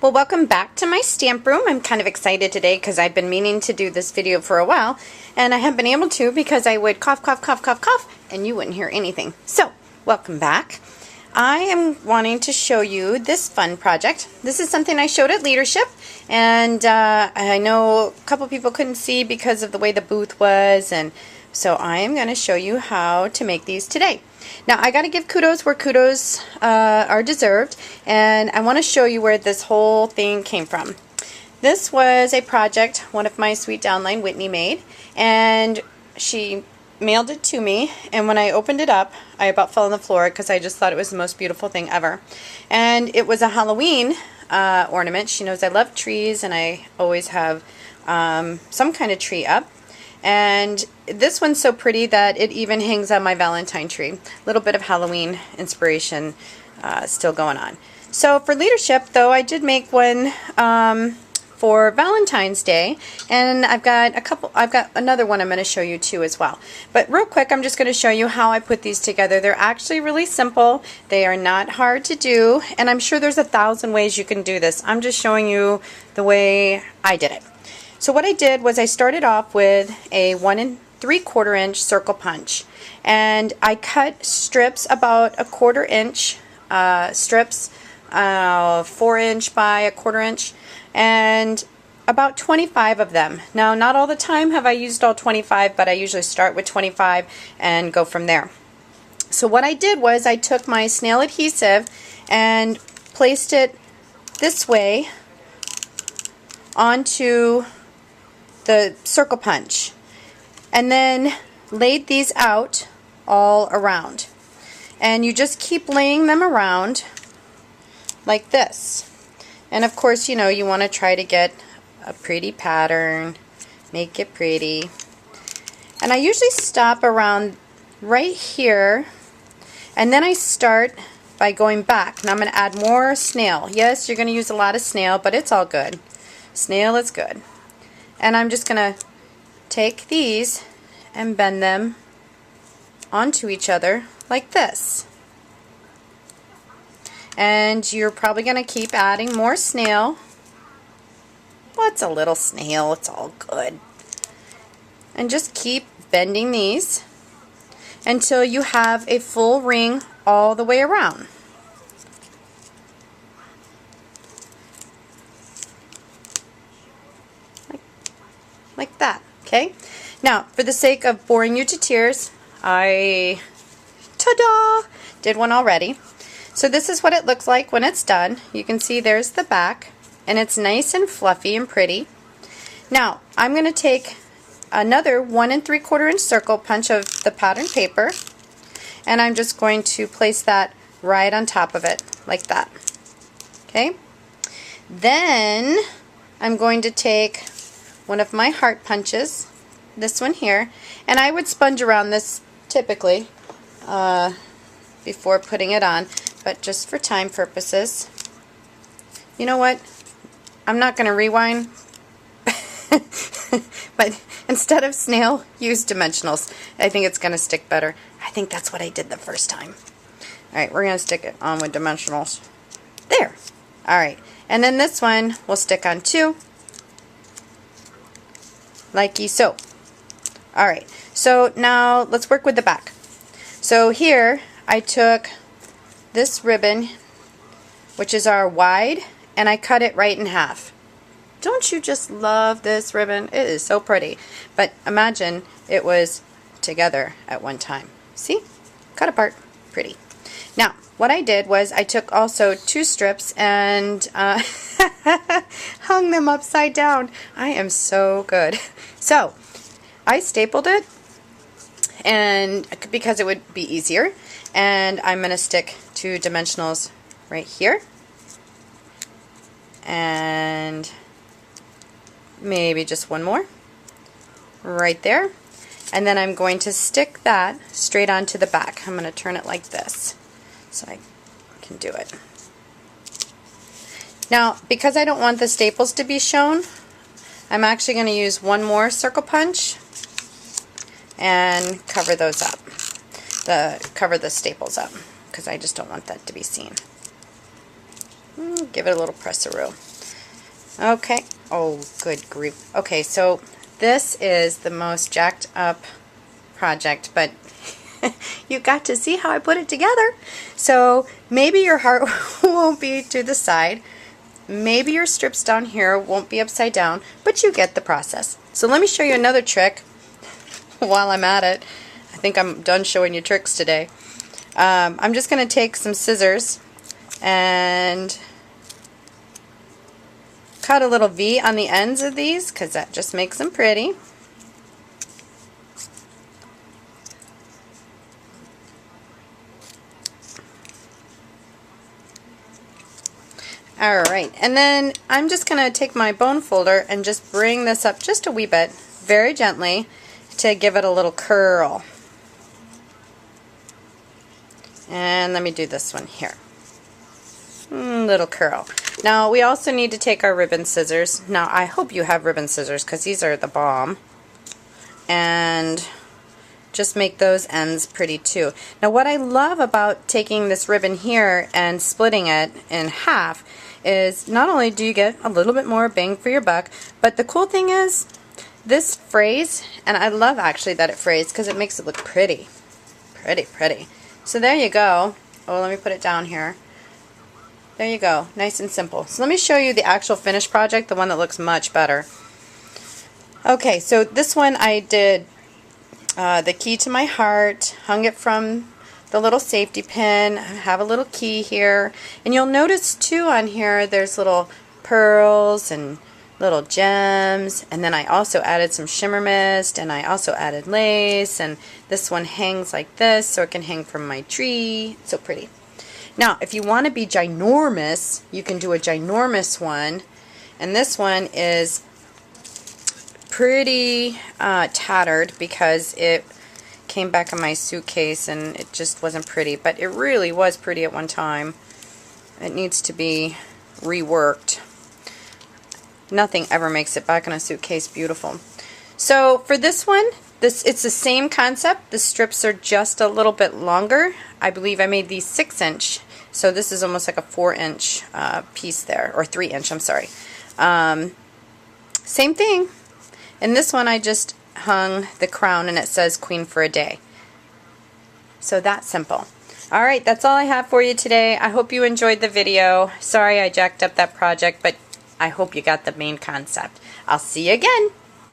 Well, welcome back to my stamp room. I'm kind of excited today because I've been meaning to do this video for a while, and I haven't been able to because I would cough, cough, cough, cough, cough, and you wouldn't hear anything. So, welcome back. I am wanting to show you this fun project. This is something I showed at Leadership, and I know a couple people couldn't see because of the way the booth was, and so I am going to show you how to make these today. Now, I got to give kudos where kudos are deserved, and I want to show you where this whole thing came from. This was a project one of my sweet downline, Whitney, made, and she mailed it to me, and when I opened it up, I about fell on the floor because I just thought it was the most beautiful thing ever. And it was a Halloween ornament. She knows I love trees, and I always have some kind of tree up. And this one's so pretty that it even hangs on my Valentine tree. A little bit of Halloween inspiration still going on. So for Leadership, though, I did make one for Valentine's Day, and I've got another one I'm going to show you too as well. But real quick, I'm just going to show you how I put these together. They're actually really simple. They are not hard to do, and I'm sure there's 1,000 ways you can do this. I'm just showing you the way I did it. So what I did was I started off with a 1 3/4 inch circle punch, and I cut strips about 1/4 inch strips, 4 inch by 1/4 inch, and about 25 of them. Now, not all the time have I used all 25, but I usually start with 25 and go from there. So what I did was I took my snail adhesive and placed it this way onto the circle punch, and then laid these out all around, and you just keep laying them around like this. And of course, you know, you want to try to get a pretty pattern, make it pretty. And I usually stop around right here, and then I start by going back. Now I'm going to add more snail. Yes, you're going to use a lot of snail, but it's all good. Snail is good. And I'm just going to take these and bend them onto each other like this. And you're probably going to keep adding more snail. What's a little snail? It's all good. And just keep bending these until you have a full ring all the way around. Like that, okay? Now, for the sake of boring you to tears, I, ta-da, did one already. So this is what it looks like when it's done. You can see there's the back, and it's nice and fluffy and pretty. Now, I'm going to take another 1 3/4 inch circle punch of the pattern paper, and I'm just going to place that right on top of it, like that. Okay? Then, I'm going to take one of my heart punches, this one here, and I would sponge around this typically before putting it on, but just for time purposes. You know what? I'm not going to rewind, but instead of snail, use dimensionals. I think it's going to stick better. I think that's what I did the first time. Alright, we're going to stick it on with dimensionals. There! Alright, and then this one will stick on too, likey so. Alright, so now let's work with the back. So here I took this ribbon, which is our wide, and I cut it right in half. Don't you just love this ribbon? It is so pretty. But imagine it was together at one time. See? Cut apart. Pretty. Now, what I did was I took also 2 strips and hung them upside down. I am so good. So, I stapled it, and because it would be easier, and I'm going to stick 2 dimensionals right here, and maybe just one more right there, and then I'm going to stick that straight onto the back. I'm going to turn it like this so I can do it. Now, because I don't want the staples to be shown, I'm actually going to use one more circle punch and cover those up. Cover the staples up, because I just don't want that to be seen. Give it a little press-a-roo. Okay. Oh, good grief. Okay, so this is the most jacked up project, but you got to see how I put it together. So maybe your heart won't be to the side. Maybe your strips down here won't be upside down, but you get the process. So let me show you another trick while I'm at it. I think I'm done showing you tricks today. I'm just going to take some scissors and cut a little V on the ends of these because that just makes them pretty. Alright, and then I'm just going to take my bone folder and just bring this up just a wee bit, very gently, to give it a little curl. And let me do this one here. Little curl. Now we also need to take our ribbon scissors. Now I hope you have ribbon scissors because these are the bomb. And just make those ends pretty too. Now what I love about taking this ribbon here and splitting it in half is not only do you get a little bit more bang for your buck, but the cool thing is this frays, and I love actually that it frays because it makes it look pretty. Pretty. So there you go. Oh, let me put it down here. There you go. Nice and simple. So let me show you the actual finished project, the one that looks much better. Okay, so this one I did the key to my heart, hung it from the little safety pin. I have a little key here, and you'll notice too on here there's little pearls and little gems, and then I also added some shimmer mist, and I also added lace, and this one hangs like this so it can hang from my tree. So pretty. Now if you want to be ginormous, you can do a ginormous one, and this one is pretty tattered because it came back in my suitcase and it just wasn't pretty, but it really was pretty at one time. It needs to be reworked. Nothing ever makes it back in a suitcase beautiful. So for this one, it's the same concept. The strips are just a little bit longer. I believe I made these 6-inch, so this is almost like a 4-inch piece there, or 3-inch, I'm sorry. Same thing. In this one I just hung the crown and it says Queen for a Day. So that's simple. Alright, that's all I have for you today. I hope you enjoyed the video. Sorry I jacked up that project, but I hope you got the main concept. I'll see you again.